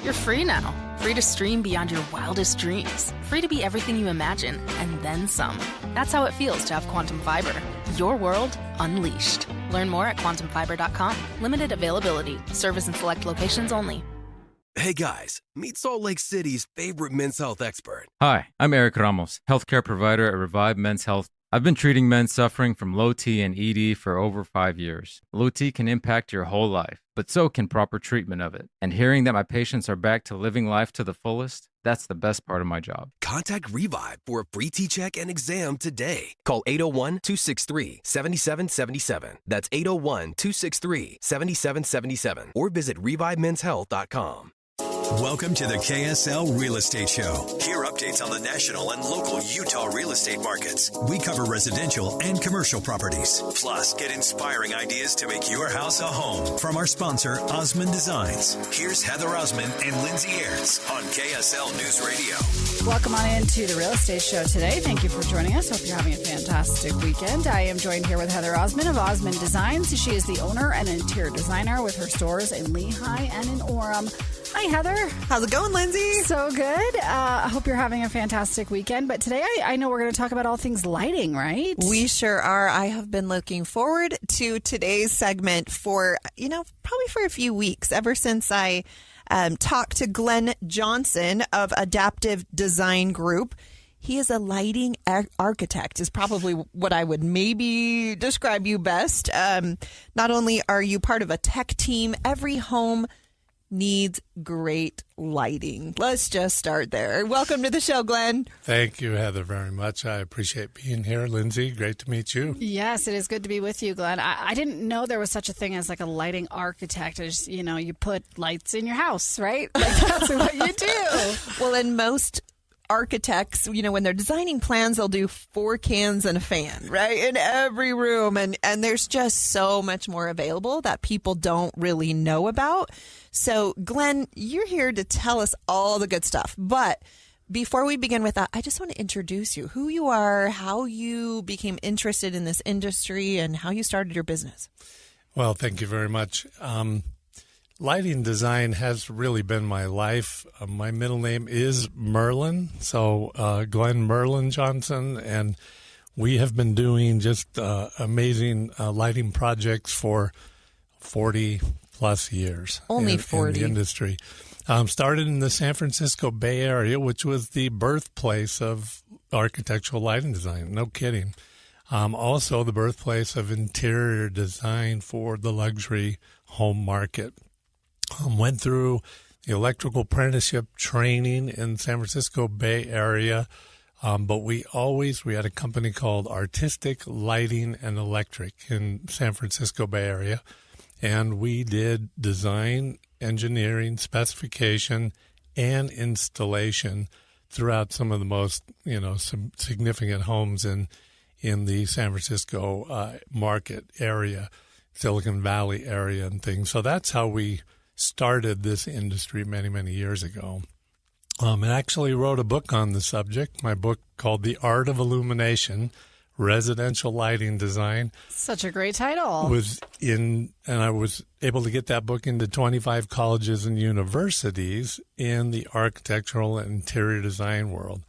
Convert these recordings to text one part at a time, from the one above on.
You're free now. Free to stream beyond your wildest dreams. Free to be everything you imagine, and then some. That's how it feels to have Quantum Fiber. Your world unleashed. Learn more at quantumfiber.com. Limited availability. Service in select locations only. Hey guys, meet Salt Lake City's favorite men's health expert. Hi, I'm Eric Ramos, healthcare provider at Revive Men's Health. I've been treating men suffering from low T and ED for over 5 years. Low T can impact your whole life, but so can proper treatment of it. And hearing that my patients are back to living life to the fullest, that's the best part of my job. Contact Revive for a free T-check and exam today. Call 801-263-7777. That's 801-263-7777. Or visit ReviveMen'sHealth.com. Welcome to the KSL Real Estate Show. Hear updates on the national and local Utah real estate markets. We cover residential and commercial properties. Plus, get inspiring ideas to make your house a home from our sponsor, Osmond Designs. Here's Heather Osmond and Lindsay Aerts on KSL News Radio. Welcome on into the Real Estate Show today. Thank you for joining us. Hope you're having a fantastic weekend. I am joined here with Heather Osmond of Osmond Designs. She is the owner and interior designer with her stores in Lehigh and in Orem. Hi, Heather. How's it going, Lindsay? So good. I hope you're having a fantastic weekend. But today, I know we're going to talk about all things lighting, right? We sure are. I have been looking forward to today's segment for, probably for a few weeks, ever since I talked to Glenn Johnson of Adaptive Design Group. He is a lighting architect, is probably what I would maybe describe you best. Not only are you part of a tech team, every home needs great lighting. Let's just start there. Welcome to the show, Glenn. Thank you, Heather, very much. I appreciate being here. Lindsay, great to meet you. Yes, it is good to be with you, Glenn. I didn't know there was such a thing as like a lighting architect. Just, you put lights in your house, right? Like that's what you do. Well, in most architects, when they're designing plans, they'll do 4 cans and a fan, right? In every room. And there's just so much more available that people don't really know about. So, Glenn, you're here to tell us all the good stuff. But before we begin with that, I just want to introduce you, who you are, how you became interested in this industry, and how you started your business. Well, thank you very much. Lighting design has really been my life. My middle name is Merlin, so Glenn Merlin Johnson, and we have been doing just amazing lighting projects for 40-plus years. Only 40. In the industry. Started in the San Francisco Bay Area, which was the birthplace of architectural lighting design. No kidding. Also the birthplace of interior design for the luxury home market. Went through the electrical apprenticeship training in San Francisco Bay Area, but we had a company called Artistic Lighting and Electric in San Francisco Bay Area, and we did design, engineering, specification, and installation throughout some of the most significant homes in the San Francisco market area, Silicon Valley area, and things. So that's how we started this industry many, many years ago. And actually wrote a book on the subject, my book called The Art of Illumination, Residential Lighting Design. Such a great title. And I was able to get that book into 25 colleges and universities in the architectural and interior design world.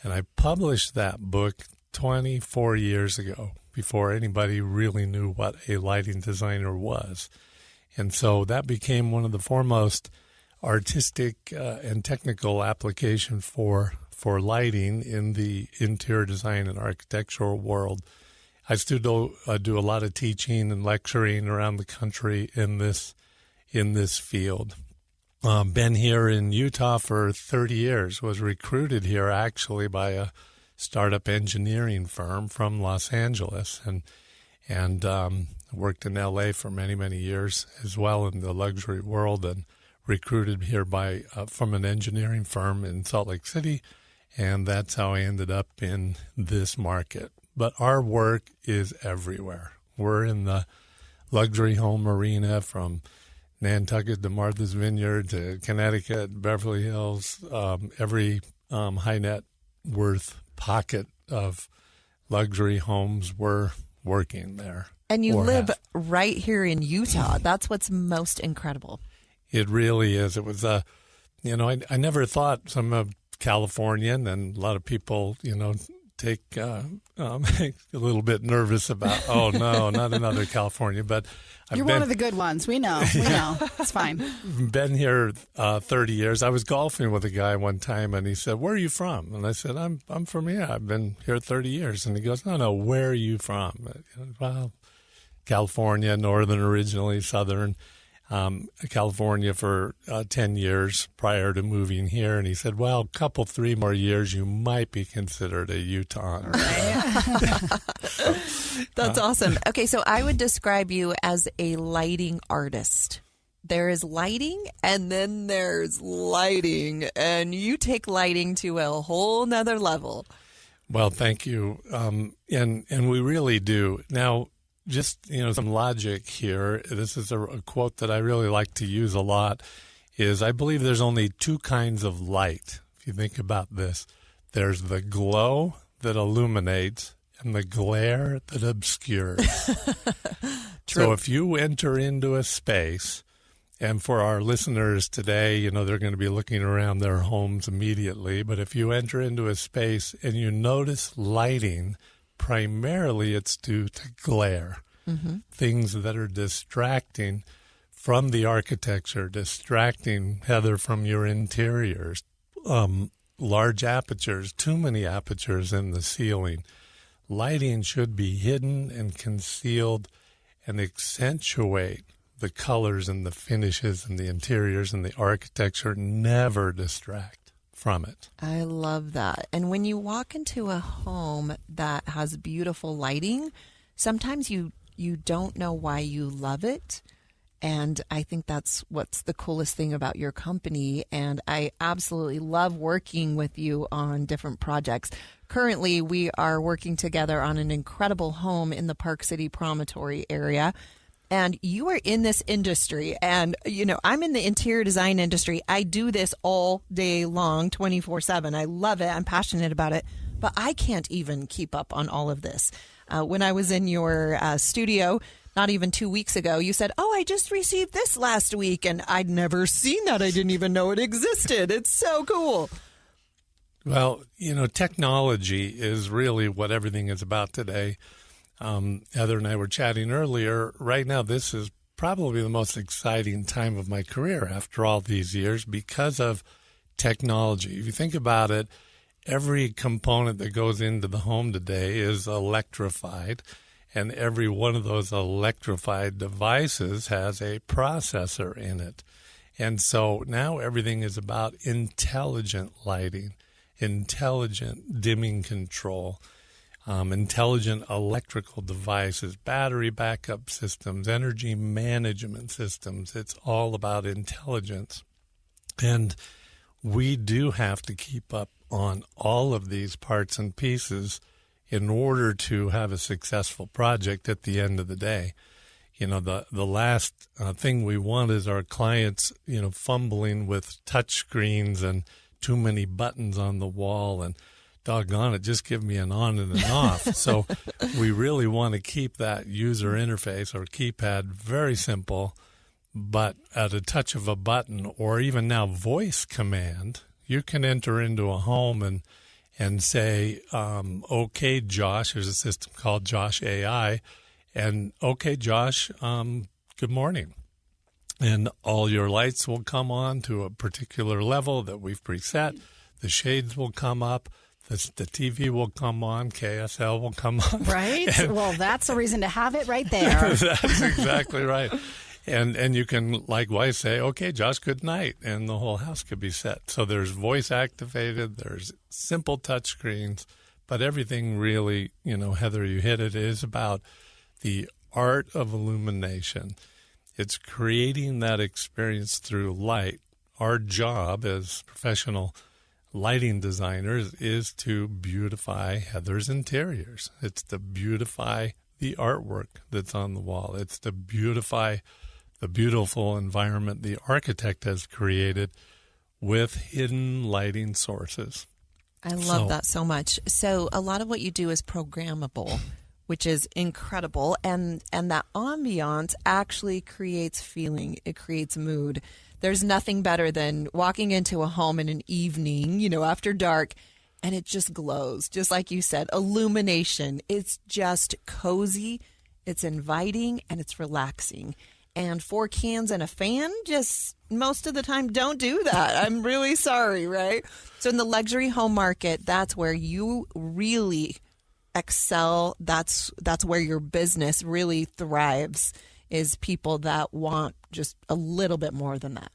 And I published that book 24 years ago, before anybody really knew what a lighting designer was. And so that became one of the foremost artistic and technical application for lighting in the interior design and architectural world. I still do a lot of teaching and lecturing around the country in this field. Been here in Utah for 30 years. Was recruited here actually by a startup engineering firm from Los Angeles, and worked in L.A. for many, many years as well in the luxury world, and recruited here from an engineering firm in Salt Lake City, and that's how I ended up in this market. But our work is everywhere. We're in the luxury home arena, from Nantucket to Martha's Vineyard to Connecticut, Beverly Hills, every high net worth pocket of luxury homes, we're working there. And you live right here in Utah. That's what's most incredible. It really is. It was I never thought, so I'm a Californian, and a lot of people, take a little bit nervous about, oh, no, not another California. But You're one of the good ones. We know. It's fine. Been here 30 years. I was golfing with a guy one time, and he said, "Where are you from?" And I said, I'm from here. I've been here 30 years. And he goes, no, where are you from? Well, California, northern originally, southern. California for 10 years prior to moving here. And he said, well, a couple, 3 more years, you might be considered a Utah. That's awesome. Okay, so I would describe you as a lighting artist. There is lighting, and then there's lighting, and you take lighting to a whole nother level. Well, thank you. And we really do. Now, just, some logic here. This is a quote that I really like to use a lot, is I believe there's only 2 kinds of light. If you think about this, there's the glow that illuminates and the glare that obscures. True. So if you enter into a space, and for our listeners today, they're going to be looking around their homes immediately, but if you enter into a space and you notice lighting, primarily it's due to glare, things that are distracting from the architecture, distracting, Heather, from your interiors, large apertures, too many apertures in the ceiling. Lighting should be hidden and concealed and accentuate the colors and the finishes and the interiors and the architecture, never distract from it. I love that. And when you walk into a home that has beautiful lighting, sometimes you don't know why you love it. And I think that's what's the coolest thing about your company. And I absolutely love working with you on different projects. Currently, we are working together on an incredible home in the Park City Promontory area. And you are in this industry, and, I'm in the interior design industry. I do this all day long, 24/7. I love it. I'm passionate about it, but I can't even keep up on all of this. When I was in your studio, not even 2 weeks ago, you said, I just received this last week, and I'd never seen that. I didn't even know it existed. It's so cool. Well, technology is really what everything is about today. Heather and I were chatting earlier. Right now, this is probably the most exciting time of my career after all these years because of technology. If you think about it, every component that goes into the home today is electrified, and every one of those electrified devices has a processor in it. And so now everything is about intelligent lighting, intelligent dimming control, intelligent electrical devices, battery backup systems, energy management systems. It's all about intelligence. And we do have to keep up on all of these parts and pieces in order to have a successful project at the end of the day. The last thing we want is our clients, fumbling with touch screens and too many buttons on the wall and doggone it, just give me an on and an off. So we really want to keep that user interface or keypad very simple, but at a touch of a button or even now voice command, you can enter into a home and say, okay, Josh, there's a system called Josh AI, and okay, Josh, good morning. And all your lights will come on to a particular level that we've preset. The shades will come up. The TV will come on, KSL will come on. Right? Well, that's a reason to have it right there. That's exactly right. And you can likewise say, okay, Josh, good night. And the whole house could be set. So there's voice activated, there's simple touch screens, but everything really, Heather, you hit it, is about the art of illumination. It's creating that experience through light. Our job as professional lighting designers is to beautify Heather's interiors. It's to beautify the artwork that's on the wall. It's to beautify the beautiful environment the architect has created with hidden lighting sources. I love that so much. So a lot of what you do is programmable. which is incredible. And that ambiance actually creates feeling. It creates mood. There's nothing better than walking into a home in an evening, after dark, and it just glows. Just like you said, illumination. It's just cozy, it's inviting, and it's relaxing. And 4 cans and a fan just most of the time don't do that. I'm really sorry, right? So in the luxury home market, that's where you really excel. That's where your business really thrives, is people that want just a little bit more than that.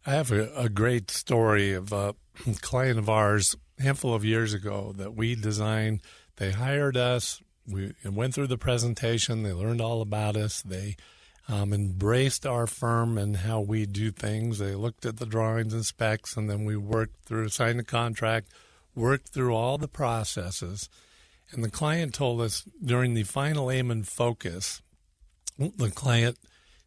I have a great story of a client of ours a handful of years ago that we designed. They hired us. We went through the presentation. They learned all about us. They embraced our firm and how we do things. They looked at the drawings and specs, and then we signed a contract, worked through all the processes. And the client told us during the final aim and focus, the client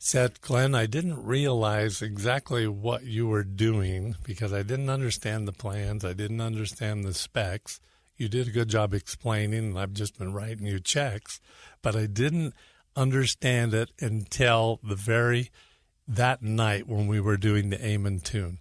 said, Glenn, I didn't realize exactly what you were doing because I didn't understand the plans. I didn't understand the specs. You did a good job explaining, and I've just been writing you checks, but I didn't understand it until that night when we were doing the aim and tune.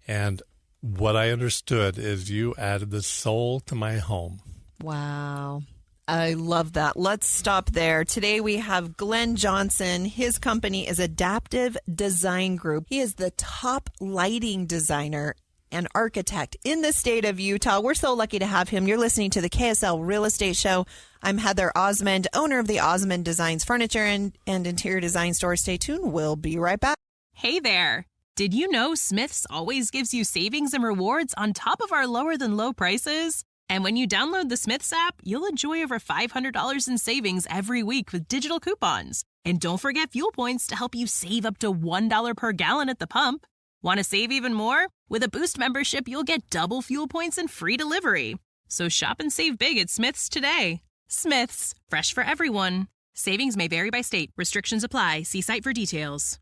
And what I understood is you added the soul to my home. Wow. I love that. Let's stop there. Today we have Glenn Johnson. His company is Adaptive Design Group. He is the top lighting designer and architect in the state of Utah. We're so lucky to have him. You're listening to the KSL Real Estate Show. I'm Heather Osmond, owner of the Osmond Designs Furniture and Interior Design Store. Stay tuned. We'll be right back. Hey there. Did you know Smith's always gives you savings and rewards on top of our lower than low prices? And when you download the Smith's app, you'll enjoy over $500 in savings every week with digital coupons. And don't forget fuel points to help you save up to $1 per gallon at the pump. Want to save even more? With a Boost membership, you'll get double fuel points and free delivery. So shop and save big at Smith's today. Smith's, fresh for everyone. Savings may vary by state. Restrictions apply. See site for details.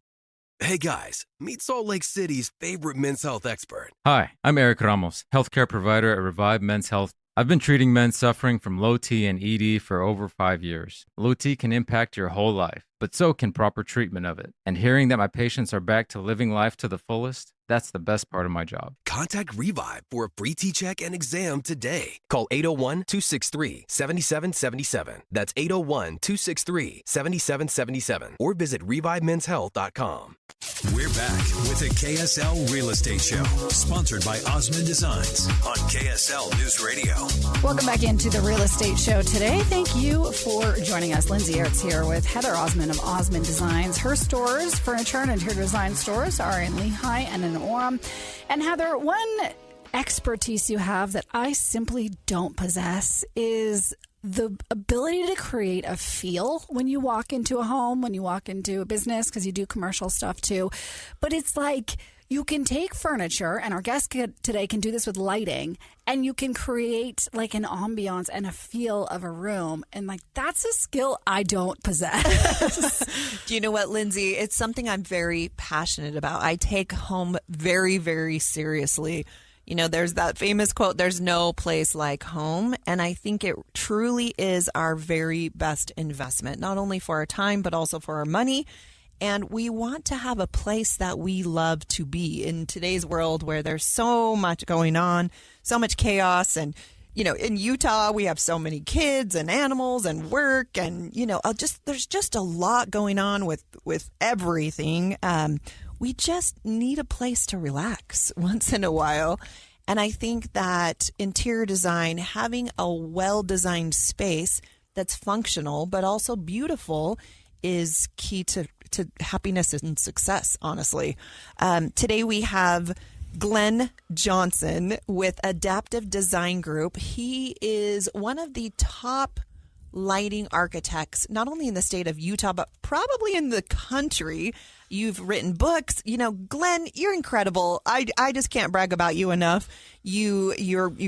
Hey guys, meet Salt Lake City's favorite men's health expert. Hi, I'm Eric Ramos, healthcare provider at Revive Men's Health. I've been treating men suffering from low T and ED for over 5 years. Low T can impact your whole life, but so can proper treatment of it. And hearing that my patients are back to living life to the fullest, that's the best part of my job. Contact Revive for a free T-check and exam today. Call 801-263-7777. That's 801-263-7777. Or visit ReviveMen'sHealth.com. We're back with the KSL Real Estate Show, sponsored by Osmond Designs on KSL News Radio. Welcome back into the Real Estate Show today. Thank you for joining us. Lindsay Aerts here with Heather Osmond of Osmond Designs. Her stores, furniture and interior design stores, are in Lehigh and in Orem. And Heather, one expertise you have that I simply don't possess is the ability to create a feel when you walk into a home, when you walk into a business, because you do commercial stuff too. But it's like you can take furniture, and our guest today can do this with lighting, and you can create like an ambiance and a feel of a room. And like, that's a skill I don't possess. Do you know what, Lindsay? It's something I'm very passionate about. I take home very, very seriously. You know, there's that famous quote, there's no place like home. And I think it truly is our very best investment, not only for our time, but also for our money. And we want to have a place that we love to be in today's world where there's so much going on, so much chaos. And, you know, in Utah, we have so many kids and animals and work and, you know, there's just a lot going on with everything. We just need a place to relax once in a while. And I think that interior design, having a well-designed space that's functional but also beautiful, is key to happiness and success, honestly. Today we have Glenn Johnson with Adaptive Design Group. He is one of the top lighting architects, not only in the state of Utah, but probably in the country. You've written books. You know, Glenn, you're incredible. I just can't brag about you enough. You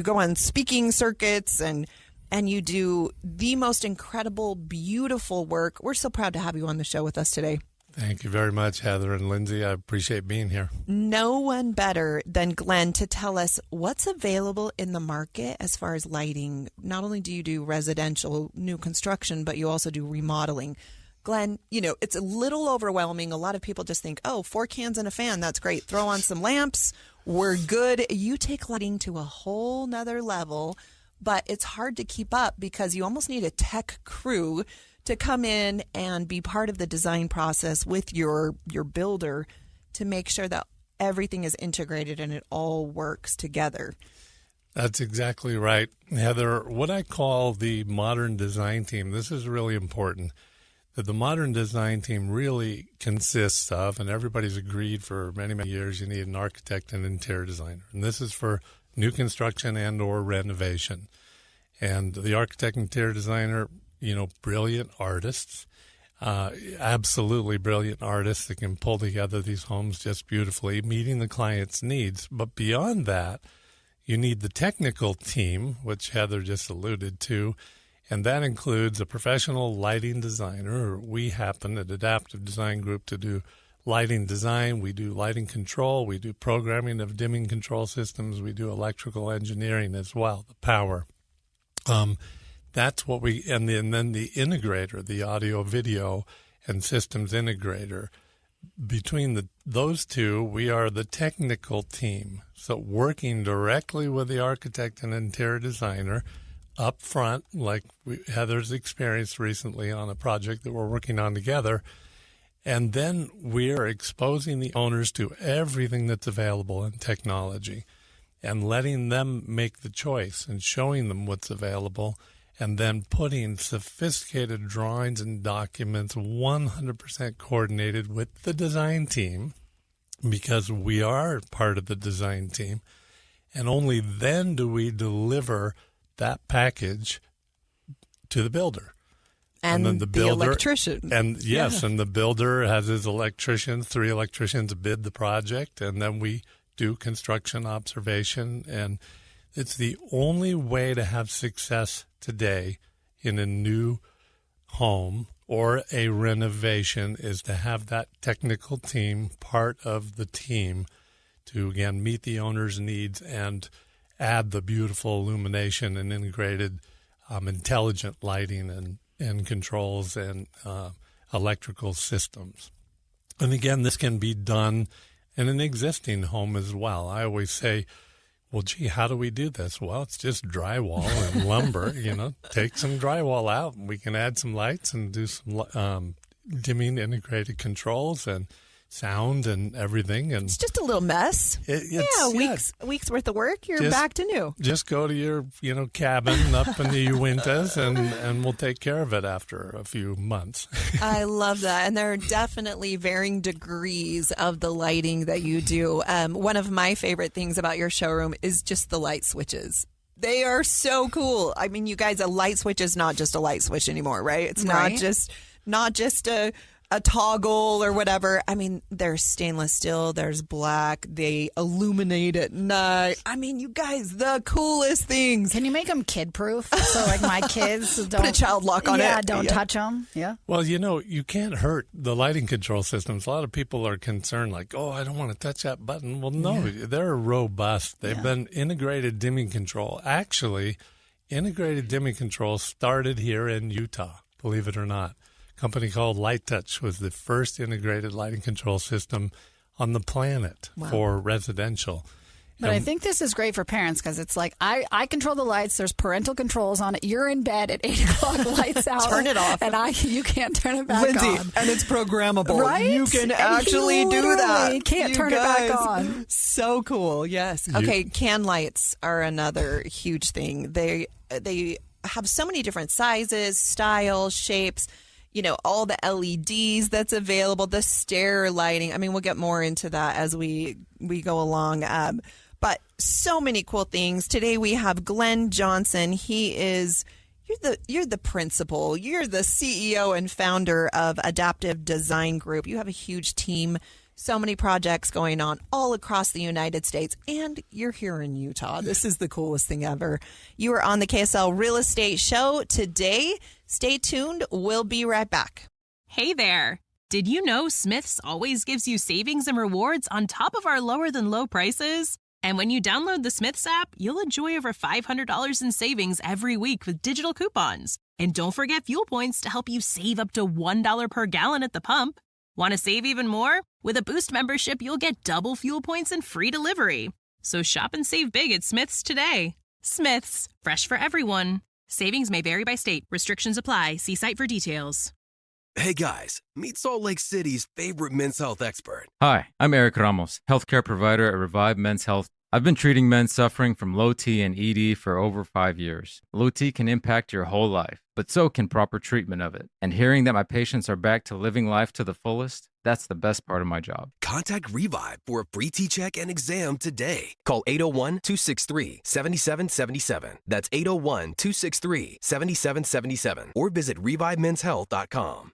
go on speaking circuits and you do the most incredible, beautiful work. We're so proud to have you on the show with us today. Thank you very much, Heather and Lindsay. I appreciate being here. No one better than Glenn to tell us what's available in the market as far as lighting. Not only do you do residential new construction, but you also do remodeling. Glenn, it's a little overwhelming. A lot of people just think, 4 cans and a fan, that's great. Throw on some lamps, we're good. You take lighting to a whole nother level, but it's hard to keep up because you almost need a tech crew to come in and be part of the design process with your builder to make sure that everything is integrated and it all works together. That's exactly right, Heather. What I call the modern design team, this is really important, that the modern design team really consists of, and everybody's agreed for many, many years, you need an architect and interior designer. And this is for new construction and or renovation. And the architect and interior designer, brilliant artists, absolutely brilliant artists that can pull together these homes just beautifully, meeting the client's needs. But beyond that, you need the technical team, which Heather just alluded to, and that includes a professional lighting designer. We happen at Adaptive Design Group to do lighting design. We do lighting control. We do programming of dimming control systems. We do electrical engineering as well, the power. That's what and then the integrator, the audio, video, and systems integrator. Between those two, we are the technical team. So working directly with the architect and interior designer up front, like Heather's experienced recently on a project that we're working on together. And then we are exposing the owners to everything that's available in technology and letting them make the choice and showing them what's available, and then putting sophisticated drawings and documents 100% coordinated with the design team, because we are part of the design team. And only then do we deliver that package to the builder. And then the electrician. And yes, and the builder has his electricians, 3 electricians bid the project, and then we do construction observation. And it's the only way to have success today in a new home or a renovation is to have that technical team part of the team to, again, meet the owner's needs and add the beautiful illumination and integrated intelligent lighting and controls and electrical systems. And again, this can be done in an existing home as well. I always say, well, gee, how do we do this? Well, it's just drywall and lumber. Take some drywall out, and we can add some lights and do some dimming integrated controls and sound and everything. And it's just a little mess. Weeks worth of work. You're back to new. Just go to your cabin up in the Uintas and we'll take care of it after a few months. I love that. And there are definitely varying degrees of the lighting that you do. One of my favorite things about your showroom is just the light switches. They are so cool. I mean, you guys, a light switch is not just a light switch anymore, right? It's not just a toggle or whatever. I mean, there's stainless steel, there's black, they illuminate at night. I mean, you guys, the coolest things. Can you make them kid-proof? So, like my kids don't... Put a child lock on it. Yeah, don't touch them. Yeah. Well, you can't hurt the lighting control systems. A lot of people are concerned, like, I don't want to touch that button. Well, no, they're robust. They've been integrated dimming control. Actually, integrated dimming control started here in Utah, believe it or not. Company called Light Touch was the first integrated lighting control system on the planet for residential. But I think this is great for parents because it's like I control the lights. There's parental controls on it. You're in bed at 8 o'clock, lights out. Turn it off. And you can't turn it back Lindsay, on. And it's programmable. Right? You can actually do that. You can't turn it back on. So cool. Yes. Okay. Can lights are another huge thing. They have so many different sizes, styles, shapes. All the LEDs that's available, the stair lighting. I mean, we'll get more into that as we go along. But so many cool things. Today we have Glenn Johnson. You're the principal. You're the CEO and founder of Adaptive Design Group. You have a huge team, so many projects going on all across the United States, and you're here in Utah. This is the coolest thing ever. You are on the KSL Real Estate Show today. Stay tuned. We'll be right back. Hey there. Did you know Smith's always gives you savings and rewards on top of our lower than low prices? And when you download the Smith's app, you'll enjoy over $500 in savings every week with digital coupons. And don't forget fuel points to help you save up to $1 per gallon at the pump. Want to save even more? With a Boost membership, you'll get double fuel points and free delivery. So shop and save big at Smith's today. Smith's, fresh for everyone. Savings may vary by state. Restrictions apply. See site for details. Hey guys, meet Salt Lake City's favorite men's health expert. Hi, I'm Eric Ramos, healthcare provider at Revive Men's Health. I've been treating men suffering from low T and ED for over 5 years. Low T can impact your whole life, but so can proper treatment of it. And hearing that my patients are back to living life to the fullest, that's the best part of my job. Contact Revive for a free T-check and exam today. Call 801-263-7777. That's 801-263-7777. Or visit ReviveMen'sHealth.com.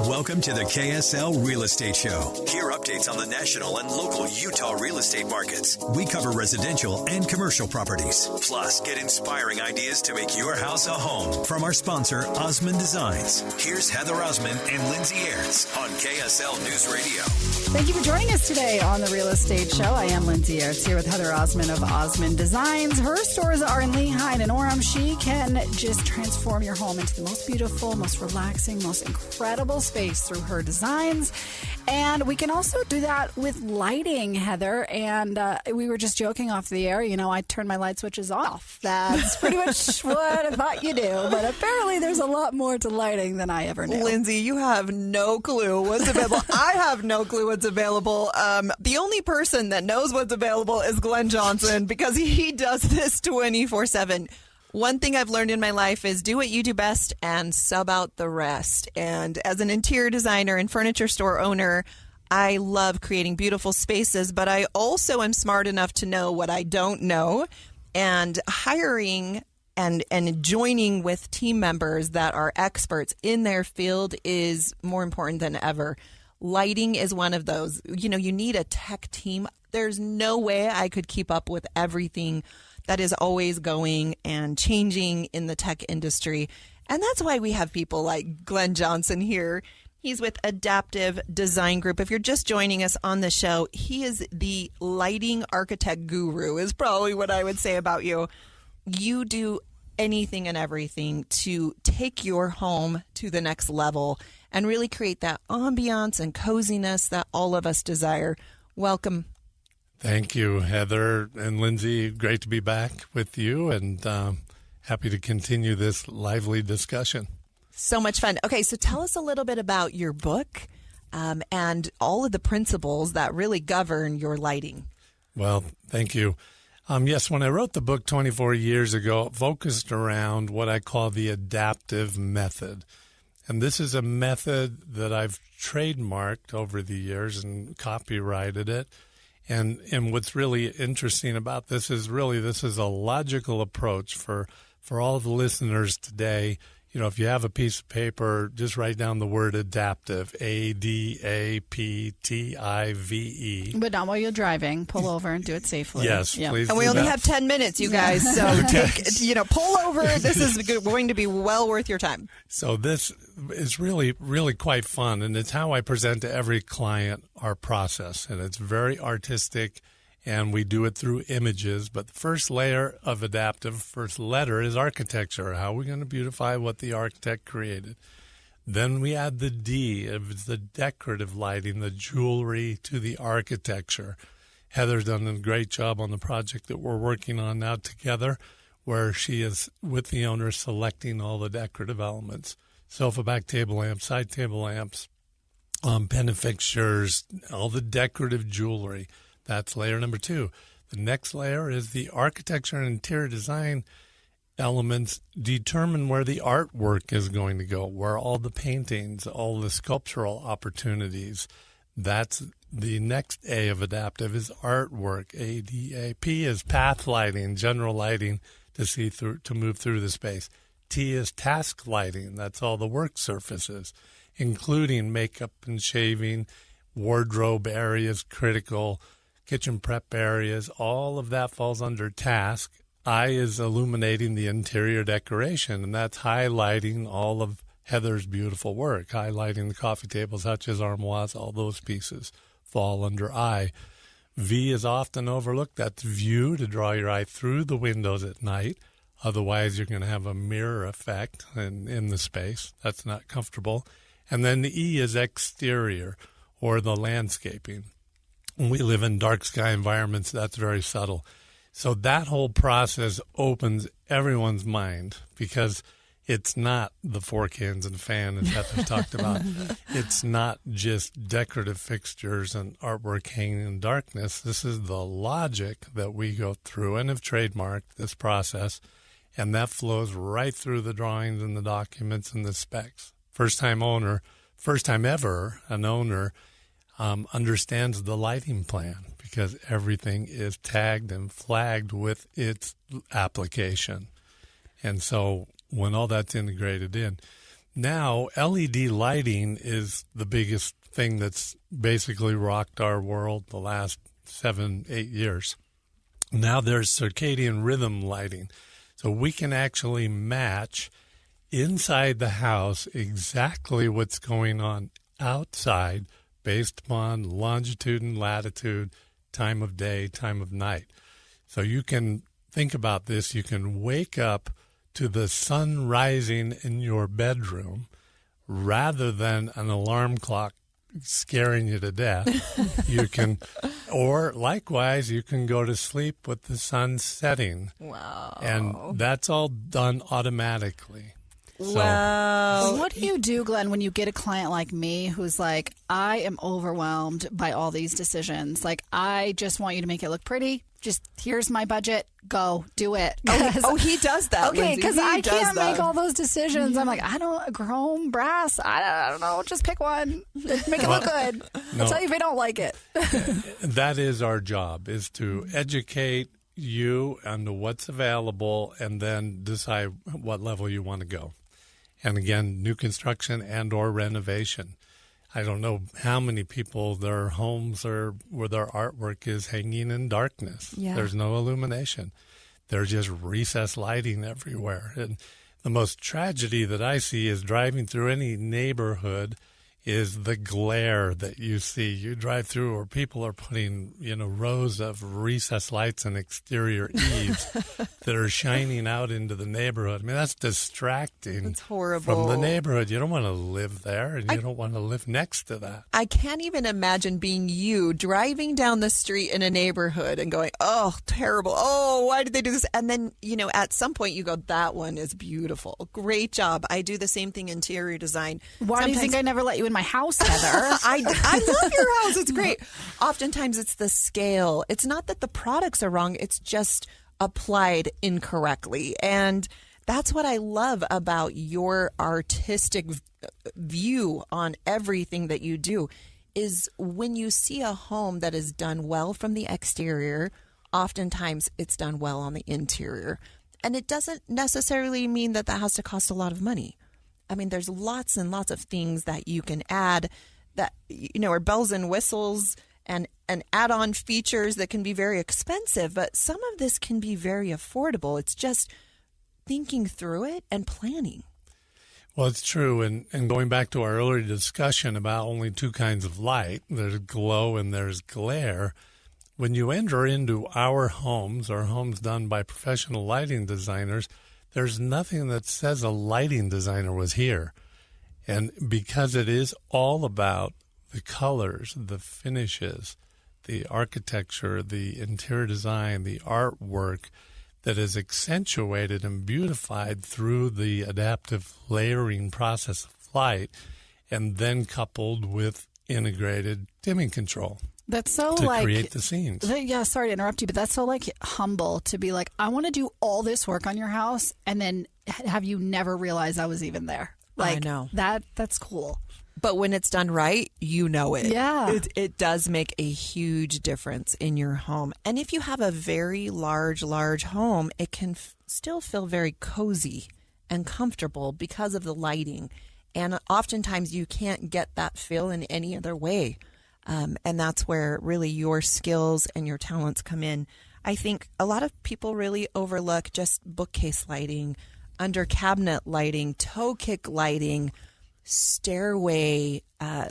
Welcome to the KSL Real Estate Show. Hear updates on the national and local Utah real estate markets. We cover residential and commercial properties. Plus, get inspiring ideas to make your house a home from our sponsor, Osmond Designs. Here's Heather Osmond and Lindsay Aerts on KSL News Radio. Thank you for joining us today on the Real Estate Show. I am Lindsay Aerts here with Heather Osmond of Osmond Designs. Her stores are in Lehigh and in Orem. She can just transform your home into the most beautiful, most relaxing, most incredible space through her designs. And we can also do that with lighting, Heather. And we were just joking off the air. You know, I turn my light switches off. That's pretty much what I thought you do. But apparently there's a lot more to lighting than I ever knew. Lindsay, you have no clue what's available. I have no clue what's available. The only person that knows what's available is Glenn Johnson because he does this 24/7. One thing I've learned in my life is do what you do best and sub out the rest. And as an interior designer and furniture store owner, I love creating beautiful spaces, but I also am smart enough to know what I don't know. And hiring and joining with team members that are experts in their field is more important than ever. Lighting is one of those. You know, you need a tech team. There's no way I could keep up with everything that is always going and changing in the tech industry. And that's why we have people like Glenn Johnson here. He's with Adaptive Design Group. If you're just joining us on the show, he is the lighting architect guru, is probably what I would say about you. You do anything and everything to take your home to the next level and really create that ambiance and coziness that all of us desire. Welcome. Thank you, Heather and Lindsay. Great to be back with you and happy to continue this lively discussion. So much fun. Okay, so tell us a little bit about your book and all of the principles that really govern your lighting. Well, thank you. Yes, when I wrote the book 24 years ago, it focused around what I call the adaptive method. And this is a method that I've trademarked over the years and copyrighted it. And what's really interesting about this is a logical approach for all the listeners today. You know, if you have a piece of paper, just write down the word adaptive, ADAPTIVE. But not while you're driving. Pull over and do it safely. Yes, please. And we only have 10 minutes, you guys. So pull over. This is going to be well worth your time. So this is really, really quite fun. And it's how I present to every client our process. And it's very artistic. And we do it through images. But the first layer of adaptive, first letter, is architecture. How are we going to beautify what the architect created? Then we add the D of the decorative lighting, the jewelry to the architecture. Heather's done a great job on the project that we're working on now together, where she is with the owner selecting all the decorative elements. Sofa back table lamps, side table lamps, pendant fixtures, all the decorative jewelry. That's layer number 2. The next layer is the architecture and interior design elements determine where the artwork is going to go, where all the paintings, all the sculptural opportunities. That's the next A of adaptive is artwork. ADAP is path lighting, general lighting to see through, to move through the space. T is task lighting. That's all the work surfaces, including makeup and shaving, wardrobe areas, critical, kitchen prep areas. All of that falls under task. I is illuminating the interior decoration, and that's highlighting all of Heather's beautiful work, highlighting the coffee tables, hutches, armoires, all those pieces fall under I. V is often overlooked. That's view, to draw your eye through the windows at night. Otherwise, you're going to have a mirror effect in the space. That's not comfortable. And then the E is exterior, or the landscaping. When we live in dark sky environments, that's very subtle. So that whole process opens everyone's mind, because it's not the four cans and fan, as Heather talked about. It's not just decorative fixtures and artwork hanging in darkness. This is the logic that we go through and have trademarked this process, and that flows right through the drawings and the documents and the specs. First time ever, an owner understands the lighting plan, because everything is tagged and flagged with its application. And so when all that's integrated in, now LED lighting is the biggest thing that's basically rocked our world the last 7-8 years. Now there's circadian rhythm lighting. So we can actually match inside the house exactly what's going on outside based upon longitude and latitude, time of day, time of night. So you can think about this. You can wake up to the sun rising in your bedroom rather than an alarm clock scaring you to death. You can, or likewise, you can go to sleep with the sun setting. Wow. And that's all done automatically. Wow. What do you do, Glenn, when you get a client like me who's like, I am overwhelmed by all these decisions. Like, I just want you to make it look pretty. Just here's my budget. Go do it. Oh, he does that. Okay, because I can't that. make all those decisions. I'm like, I don't, chrome, brass, I don't know. Just pick one. Make it look good. No. I'll tell you if I don't like it. That is our job, is to educate you on what's available and then decide what level you want to go. And again, new construction and or renovation. I don't know how many people, their homes are where their artwork is hanging in darkness. Yeah. There's no illumination. There's just recessed lighting everywhere. And the most tragedy that I see is driving through any neighborhood is the glare that you see. You drive through where people are putting, rows of recessed lights and exterior eaves that are shining out into the neighborhood. I mean, that's distracting. It's horrible. From the neighborhood. You don't want to live there, and you don't want to live next to that. I can't even imagine being you driving down the street in a neighborhood and going, oh, terrible. Oh, why did they do this? And then, at some point you go, that one is beautiful. Great job. I do the same thing in interior design. Why do you think I never let you in my house, Heather? I love your house. It's great. Oftentimes it's the scale. It's not that the products are wrong. It's just applied incorrectly. And that's what I love about your artistic view on everything that you do, is when you see a home that is done well from the exterior, oftentimes it's done well on the interior. And it doesn't necessarily mean that has to cost a lot of money. I mean, there's lots and lots of things that you can add that, are bells and whistles and add-on features that can be very expensive, but some of this can be very affordable. It's just thinking through it and planning. Well, it's true. And going back to our earlier discussion about only two kinds of light, there's glow and there's glare. When you enter into our homes, or homes done by professional lighting designers, there's nothing that says a lighting designer was here. And because it is all about the colors, the finishes, the architecture, the interior design, the artwork that is accentuated and beautified through the adaptive layering process of light, and then coupled with integrated dimming control. That's so to like create the scenes. Yeah, sorry to interrupt you, but that's so like humble to be like, I want to do all this work on your house, and then have you never realized I was even there. Like, I know. That's cool. But when it's done right, you know it. Yeah. It does make a huge difference in your home. And if you have a very large home, it can still feel very cozy and comfortable because of the lighting. And oftentimes you can't get that feel in any other way. And that's where really your skills and your talents come in. I think a lot of people really overlook just bookcase lighting, under cabinet lighting, toe kick lighting, stairway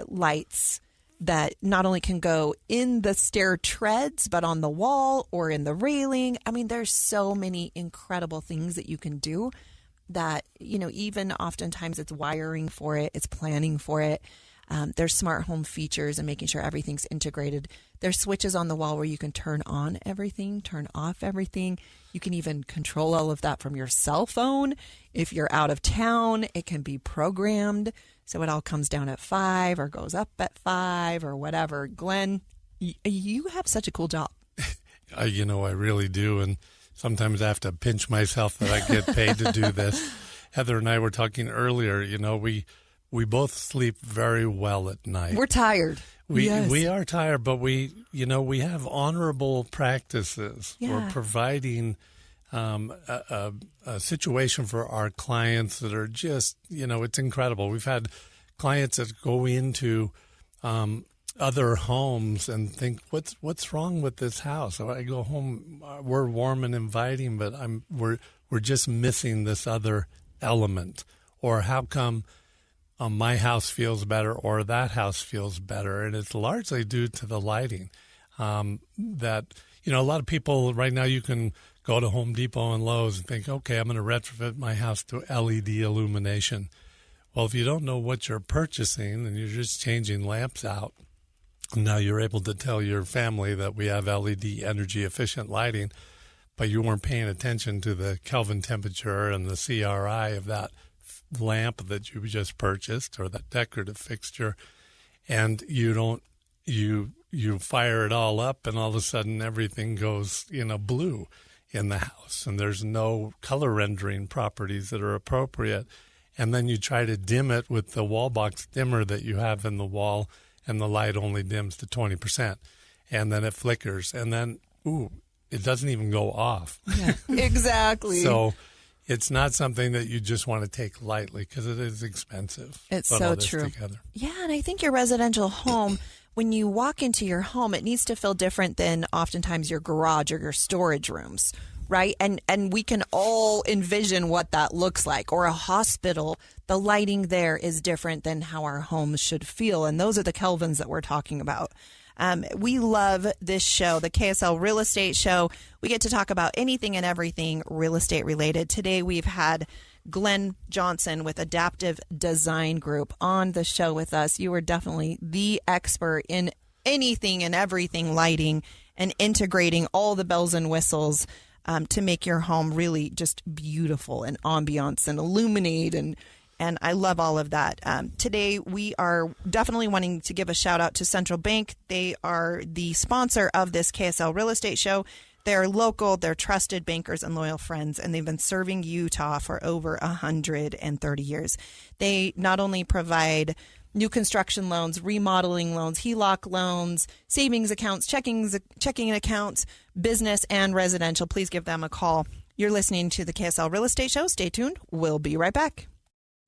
lights that not only can go in the stair treads, but on the wall or in the railing. I mean, there's so many incredible things that you can do that, even oftentimes it's wiring for it, it's planning for it. There's smart home features and making sure everything's integrated. There's switches on the wall where you can turn on everything, turn off everything. You can even control all of that from your cell phone. If you're out of town, it can be programmed. So it all comes down at 5 or goes up at 5 or whatever. Glenn, you have such a cool job. I really do. And sometimes I have to pinch myself that I get paid to do this. Heather and I were talking earlier, we both sleep very well at night. We're tired. We are tired, but we have honorable practices. Yeah. We're providing a situation for our clients that are just, it's incredible. We've had clients that go into other homes and think, what's wrong with this house? So I go home, we're warm and inviting, but we're just missing this other element. Or how come my house feels better or that house feels better? And it's largely due to the lighting. That, a lot of people right now, you can go to Home Depot and Lowe's and think, okay, I'm going to retrofit my house to LED illumination. Well, if you don't know what you're purchasing and you're just changing lamps out, now you're able to tell your family that we have LED energy efficient lighting, but you weren't paying attention to the Kelvin temperature and the CRI of that lamp that you just purchased or that decorative fixture, and you fire it all up and all of a sudden everything goes blue in the house and there's no color rendering properties that are appropriate. And then you try to dim it with the wall box dimmer that you have in the wall and the light only dims to 20% and then it flickers and then it doesn't even go off. Yeah, exactly. So it's not something that you just want to take lightly because it is expensive. It's so true. Together. Yeah, and I think your residential home, when you walk into your home, it needs to feel different than oftentimes your garage or your storage rooms, right? And we can all envision what that looks like. Or a hospital, the lighting there is different than how our homes should feel. And those are the kelvins that we're talking about. We love this show, the KSL Real Estate Show. We get to talk about anything and everything real estate related. Today we've had Glenn Johnson with Adaptive Design Group on the show with us. You are definitely the expert in anything and everything lighting and integrating all the bells and whistles to make your home really just beautiful and ambiance and illuminate and I love all of that. Today, we are definitely wanting to give a shout out to Central Bank. They are the sponsor of this KSL Real Estate Show. They're local, they're trusted bankers and loyal friends, and they've been serving Utah for over 130 years. They not only provide new construction loans, remodeling loans, HELOC loans, savings accounts, checking accounts, business and residential. Please give them a call. You're listening to the KSL Real Estate Show. Stay tuned. We'll be right back.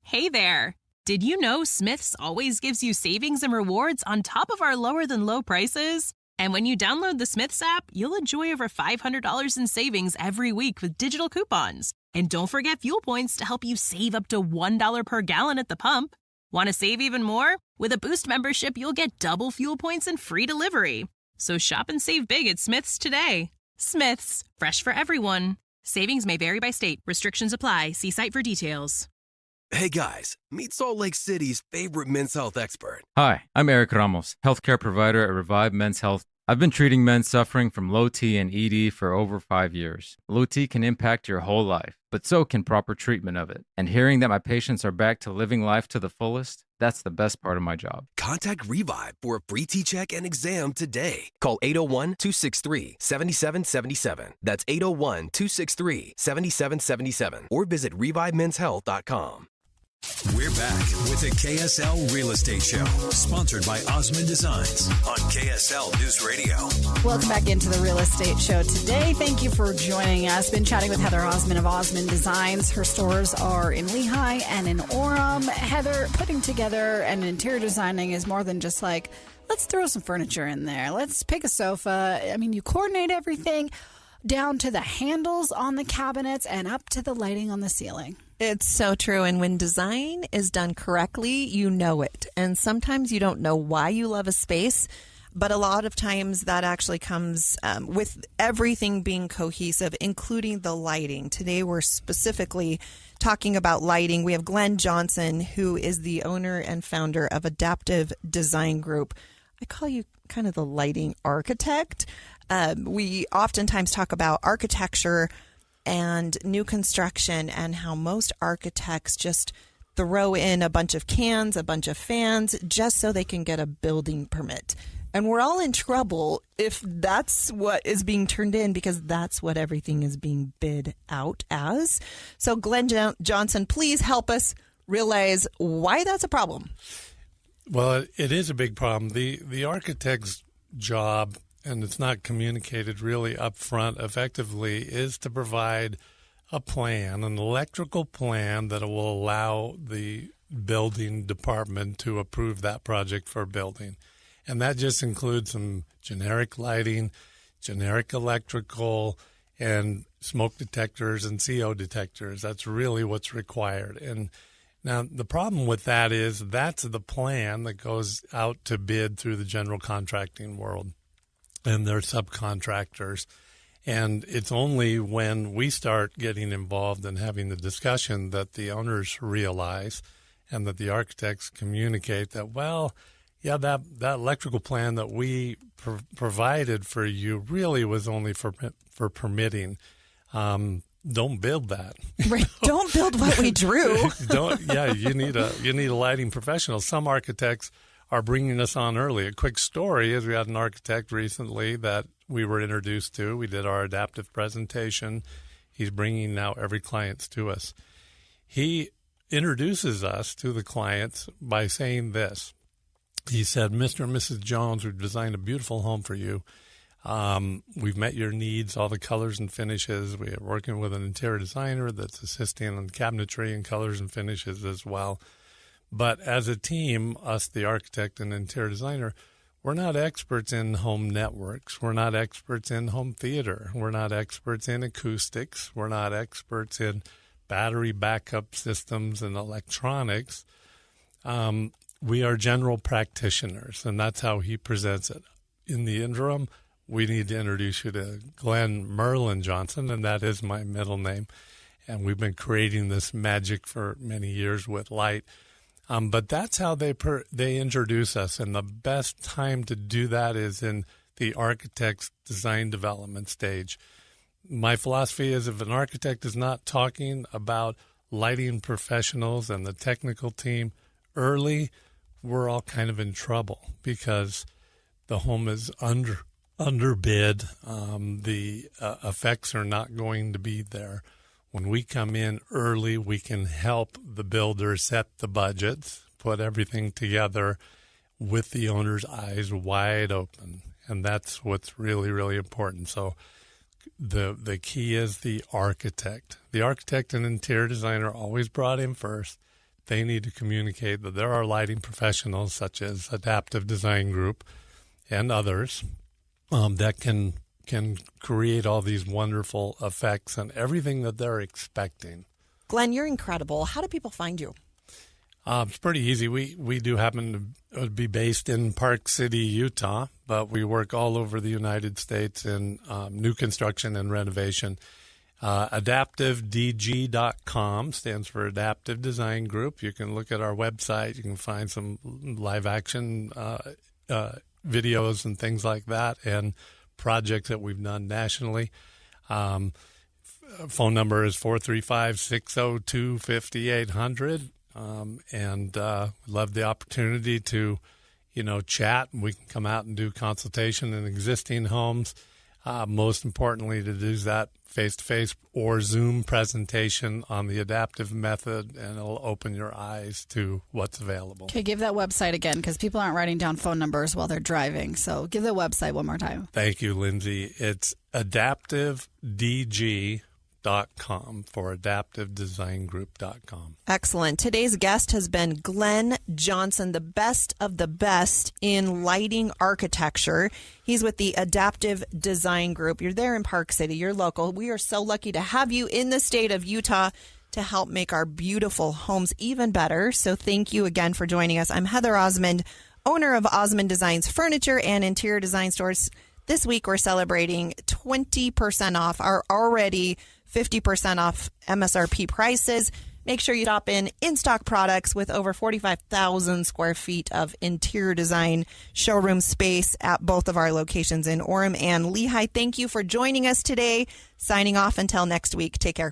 Hey there! Did you know Smith's always gives you savings and rewards on top of our lower than low prices? And when you download the Smith's app, you'll enjoy over $500 in savings every week with digital coupons. And don't forget fuel points to help you save up to $1 per gallon at the pump. Want to save even more? With a Boost membership, you'll get double fuel points and free delivery. So shop and save big at Smith's today. Smith's, fresh for everyone. Savings may vary by state. Restrictions apply. See site for details. Hey guys, meet Salt Lake City's favorite men's health expert. Hi, I'm Eric Ramos, healthcare provider at Revive Men's Health. I've been treating men suffering from low T and ED for over 5 years. Low T can impact your whole life, but so can proper treatment of it. And hearing that my patients are back to living life to the fullest, that's the best part of my job. Contact Revive for a free T-check and exam today. Call 801-263-7777. That's 801-263-7777. Or visit ReviveMen'sHealth.com. We're back with the KSL Real Estate Show, sponsored by Osmond Designs on KSL News Radio. Welcome back into the Real Estate Show today. Thank you for joining us. Been chatting with Heather Osmond of Osmond Designs. Her stores are in Lehigh and in Orem. Heather, putting together and interior designing is more than just like, let's throw some furniture in there. Let's pick a sofa. I mean, you coordinate everything. down to the handles on the cabinets and up to the lighting on the ceiling. It's so true. And when design is done correctly, you know it. And sometimes you don't know why you love a space, but a lot of times that actually comes with everything being cohesive, including the lighting. Today, we're specifically talking about lighting. We have Glenn Johnson, who is the owner and founder of Adaptive Design Group. I call you kind of the lighting architect. We oftentimes talk about architecture and new construction and how most architects just throw in a bunch of cans, a bunch of fans, just so they can get a building permit. And we're all in trouble if that's what is being turned in, because that's what everything is being bid out as. So Glenn Johnson, please help us realize why that's a problem. Well, it is a big problem. The architect's job, and it's not communicated really up front effectively, is to provide a plan, an electrical plan that will allow the building department to approve that project for building. And that just includes some generic lighting, generic electrical, and smoke detectors and CO detectors. That's really what's required. And now the problem with that is that's the plan that goes out to bid through the general contracting world and their subcontractors. And it's only when we start getting involved and having the discussion that the owners realize and that the architects communicate that, well, yeah, that electrical plan that we provided for you really was only for permitting. Don't build that. Right. Don't build what we drew. You need a lighting professional. Some architects are bringing us on early. A quick story is we had an architect recently that we were introduced to. We did our adaptive presentation. He's bringing now every client to us. He introduces us to the clients by saying this. He said, Mr. and Mrs. Jones, we've designed a beautiful home for you. We've met your needs, all the colors and finishes. We are working with an interior designer that's assisting on cabinetry and colors and finishes as well. But as a team, us, the architect and interior designer, we're not experts in home networks. We're not experts in home theater. We're not experts in acoustics. We're not experts in battery backup systems and electronics. We are general practitioners, and that's how he presents it. In the interim, we need to introduce you to Glenn Merlin Johnson, and that is my middle name. And we've been creating this magic for many years with light. But that's how they introduce us, and the best time to do that is in the architect's design development stage. My philosophy is if an architect is not talking about lighting professionals and the technical team early, we're all kind of in trouble because the home is underbid. The effects are not going to be there. When we come in early, we can help the builder set the budgets, put everything together with the owner's eyes wide open. And that's what's really, really important. So the key is the architect. The architect and interior designer are always brought in first. They need to communicate that there are lighting professionals such as Adaptive Design Group and others that can create all these wonderful effects and everything that they're expecting. Glenn, you're incredible. How do people find you? It's pretty easy. We do happen to be based in Park City, Utah, but we work all over the United States in new construction and renovation. AdaptiveDG.com stands for Adaptive Design Group. You can look at our website. You can find some live action videos and things like that and projects that we've done nationally. Phone number is 435-602-5800. And love the opportunity to, chat. We can come out and do consultation in existing homes. Most importantly, to do that face-to-face or Zoom presentation on the adaptive method, and it'll open your eyes to what's available. Okay, give that website again because people aren't writing down phone numbers while they're driving. So give the website one more time. Thank you, Lindsay. It's AdaptiveDG.com. adaptivedesigngroup.com for adaptivedesigngroup.com. Excellent. Today's guest has been Glenn Johnson, the best of the best in lighting architecture. He's with the Adaptive Design Group. You're there in Park City. You're local. We are so lucky to have you in the state of Utah to help make our beautiful homes even better. So thank you again for joining us. I'm Heather Osmond, owner of Osmond Designs Furniture and Interior Design Stores. This week, we're celebrating 20% off our already 50% off MSRP prices. Make sure you stop in stock products with over 45,000 square feet of interior design showroom space at both of our locations in Orem and Lehigh. Thank you for joining us today. Signing off until next week. Take care.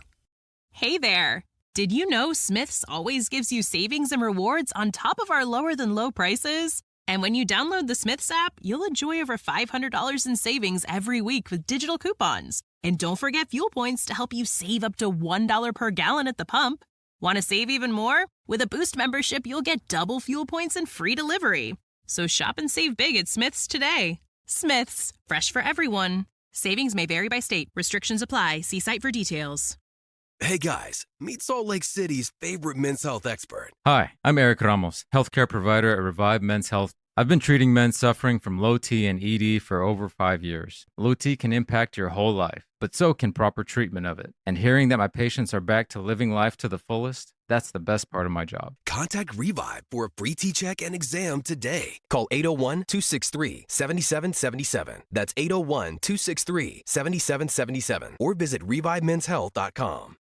Hey there! Did you know Smith's always gives you savings and rewards on top of our lower than low prices? And when you download the Smith's app, you'll enjoy over $500 in savings every week with digital coupons. And don't forget fuel points to help you save up to $1 per gallon at the pump. Want to save even more? With a Boost membership, you'll get double fuel points and free delivery. So shop and save big at Smith's today. Smith's, fresh for everyone. Savings may vary by state. Restrictions apply. See site for details. Hey guys, meet Salt Lake City's favorite men's health expert. Hi, I'm Eric Ramos, healthcare provider at Revive Men's Health. I've been treating men suffering from low T and ED for over 5 years. Low T can impact your whole life, but so can proper treatment of it. And hearing that my patients are back to living life to the fullest, that's the best part of my job. Contact Revive for a free T-check and exam today. Call 801-263-7777. That's 801-263-7777. Or visit ReviveMen'sHealth.com.